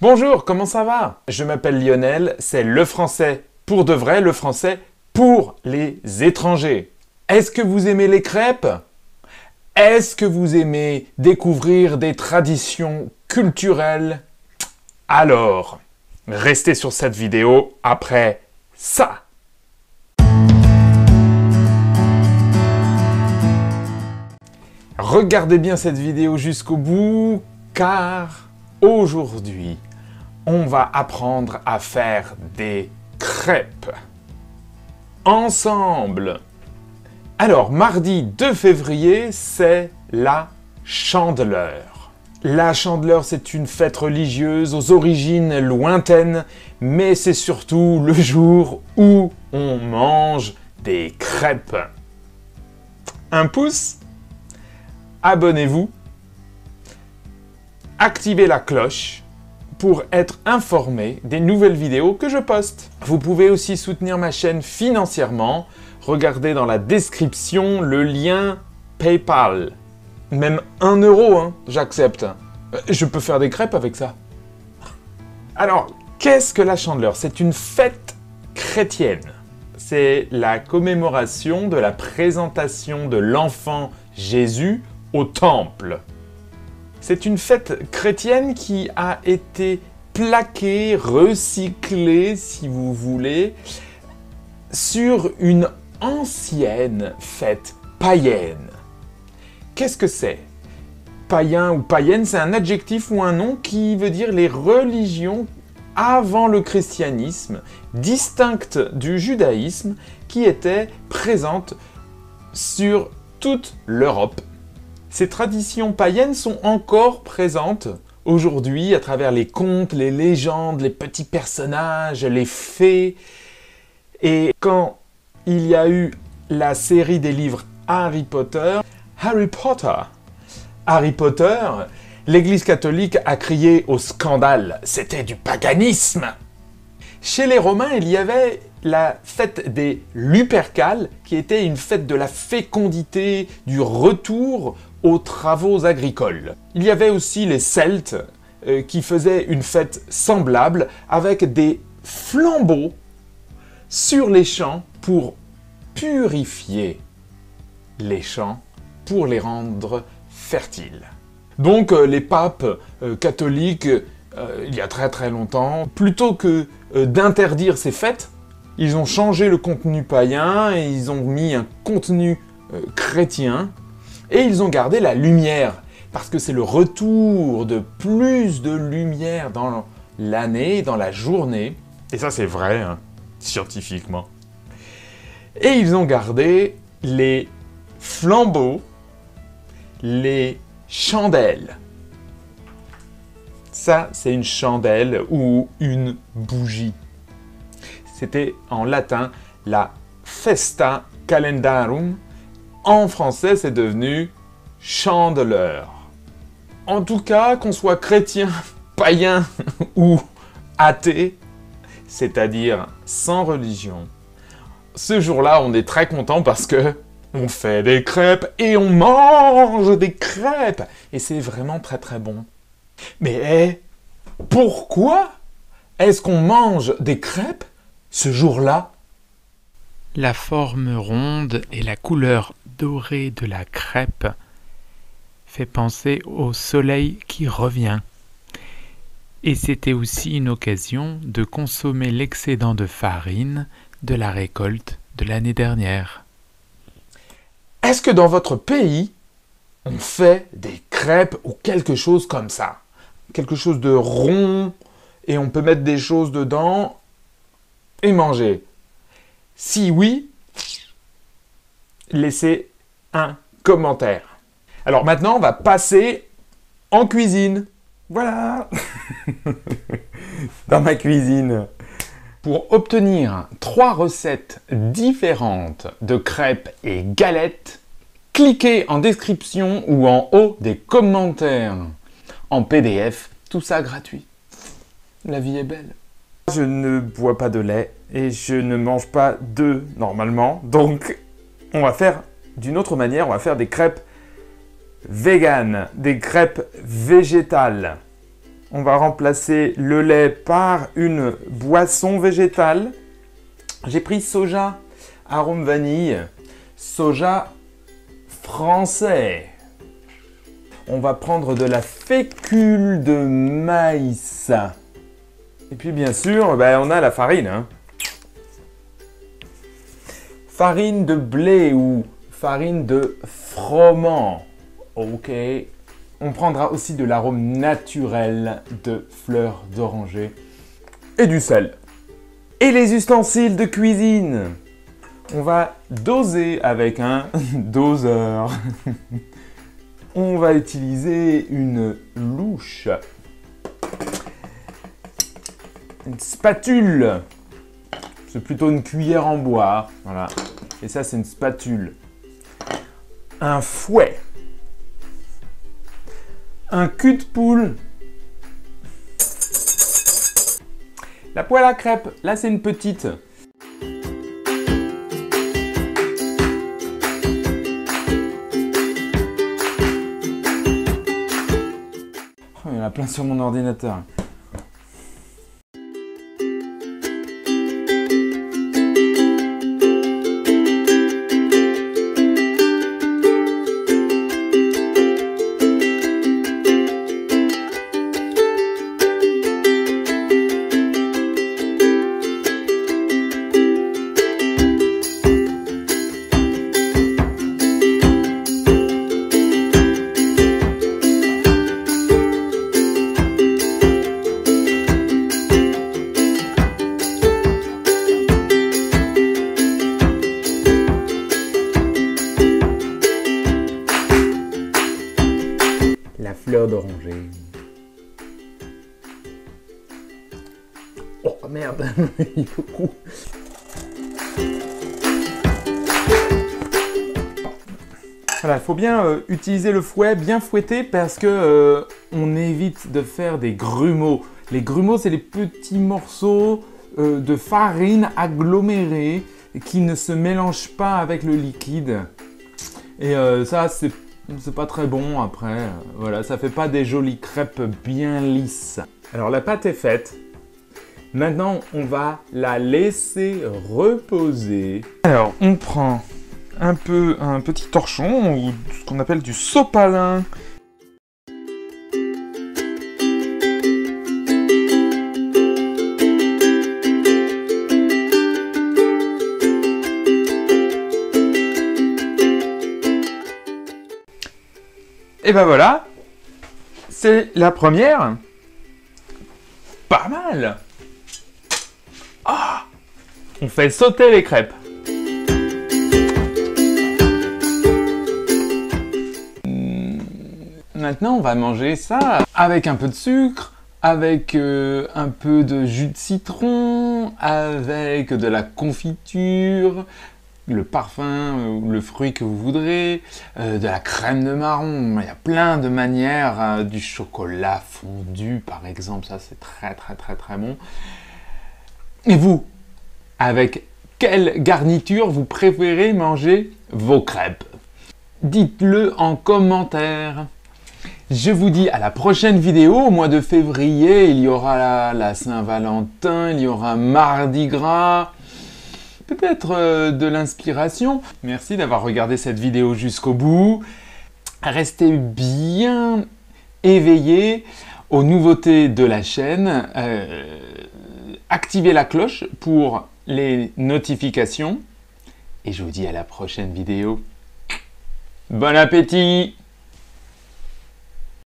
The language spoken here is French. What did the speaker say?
Bonjour, comment ça va? Je m'appelle Lionel, c'est le français pour de vrai, le français pour les étrangers. Est-ce que vous aimez les crêpes? Est-ce que vous aimez découvrir des traditions culturelles? Alors, restez sur cette vidéo après ça. Regardez bien cette vidéo jusqu'au bout, car aujourd'hui, on va apprendre à faire des crêpes. Ensemble. Alors, mardi 2 février, c'est la Chandeleur. La Chandeleur, c'est une fête religieuse aux origines lointaines, mais c'est surtout le jour où on mange des crêpes. Un pouce? Abonnez-vous, activez la cloche pour être informé des nouvelles vidéos que je poste. Vous pouvez aussi soutenir ma chaîne financièrement. Regardez dans la description le lien PayPal. Même 1 euro, hein, j'accepte. Je peux faire des crêpes avec ça. Alors, qu'est-ce que la Chandeleur? C'est une fête chrétienne. C'est la commémoration de la présentation de l'enfant Jésus au temple. C'est une fête chrétienne qui a été plaquée, recyclée, si vous voulez, sur une ancienne fête païenne. Qu'est-ce que c'est? Païen ou païenne, c'est un adjectif ou un nom qui veut dire les religions avant le christianisme, distinctes du judaïsme, qui étaient présentes sur toute l'Europe. Ces traditions païennes sont encore présentes aujourd'hui à travers les contes, les légendes, les petits personnages, les fées. Et quand il y a eu la série des livres Harry Potter, l'Église catholique a crié au scandale. C'était du paganisme. Chez les Romains, il y avait la fête des Lupercales, qui était une fête de la fécondité, du retour aux travaux agricoles. Il y avait aussi les Celtes, qui faisaient une fête semblable, avec des flambeaux sur les champs pour purifier les champs, pour les rendre fertiles. Donc les papes catholiques, il y a très très longtemps, plutôt que d'interdire ces fêtes, ils ont changé le contenu païen et ils ont mis un contenu chrétien et ils ont gardé la lumière parce que c'est le retour de plus de lumière dans l'année, dans la journée. Et ça c'est vrai, hein, scientifiquement. Et ils ont gardé les flambeaux, les chandelles. Ça, c'est une chandelle ou une bougie. C'était en latin la Festa Calendarum. En français, c'est devenu Chandeleur. En tout cas, qu'on soit chrétien, païen ou athée, c'est-à-dire sans religion, ce jour-là, on est très content parce que on fait des crêpes et on mange des crêpes. Et c'est vraiment très très bon. Mais pourquoi est-ce qu'on mange des crêpes ce jour-là? La forme ronde et la couleur dorée de la crêpe fait penser au soleil qui revient. Et c'était aussi une occasion de consommer l'excédent de farine de la récolte de l'année dernière. Est-ce que dans votre pays, on fait des crêpes ou quelque chose comme ça? Quelque chose de rond et on peut mettre des choses dedans et manger. Si oui, laissez un commentaire. Alors maintenant, on va passer en cuisine. Voilà. Dans ma cuisine. Pour obtenir 3 recettes différentes de crêpes et galettes, cliquez en description ou en haut des commentaires. En PDF, tout ça gratuit. La vie est belle. Je ne bois pas de lait et je ne mange pas d'œufs normalement. Donc, on va faire d'une autre manière. On va faire des crêpes véganes, des crêpes végétales. On va remplacer le lait par une boisson végétale. J'ai pris soja arôme vanille, soja français. On va prendre de la fécule de maïs. Et puis bien sûr, on a la farine. Farine de blé ou farine de froment. Ok. On prendra aussi de l'arôme naturel de fleurs d'oranger et du sel. Et les ustensiles de cuisine. On va doser avec un doseur. On va utiliser une louche. Une spatule. C'est plutôt une cuillère en bois. Voilà. Et ça, c'est une spatule. Un fouet. Un cul de poule. La poêle à crêpes, là c'est une petite. Oh, il y en a plein sur mon ordinateur. La fleur d'oranger. Oh merde, il faut beaucoup. Voilà, il faut bien utiliser le fouet, bien fouetter parce que on évite de faire des grumeaux. Les grumeaux, c'est les petits morceaux de farine agglomérés qui ne se mélangent pas avec le liquide. Et ça, c'est pas très bon après. Voilà, ça fait pas des jolies crêpes bien lisses. Alors la pâte est faite. Maintenant, on va la laisser reposer. Alors, on prend un petit torchon ou ce qu'on appelle du sopalin. Et ben voilà, c'est la première. Pas mal. Ah, on fait sauter les crêpes. Maintenant, on va manger ça avec un peu de sucre, avec un peu de jus de citron, avec de la confiture, le parfum ou le fruit que vous voudrez, de la crème de marron. Il y a plein de manières, du chocolat fondu par exemple, ça c'est très bon. Et vous, avec quelle garniture vous préférez manger vos crêpes? Dites-le en commentaire. Je vous dis à la prochaine vidéo. Au mois de février, il y aura la Saint-Valentin, il y aura Mardi Gras, peut-être de l'inspiration. Merci d'avoir regardé cette vidéo jusqu'au bout. Restez bien éveillés aux nouveautés de la chaîne. Activez la cloche pour les notifications. Et je vous dis à la prochaine vidéo. Bon appétit!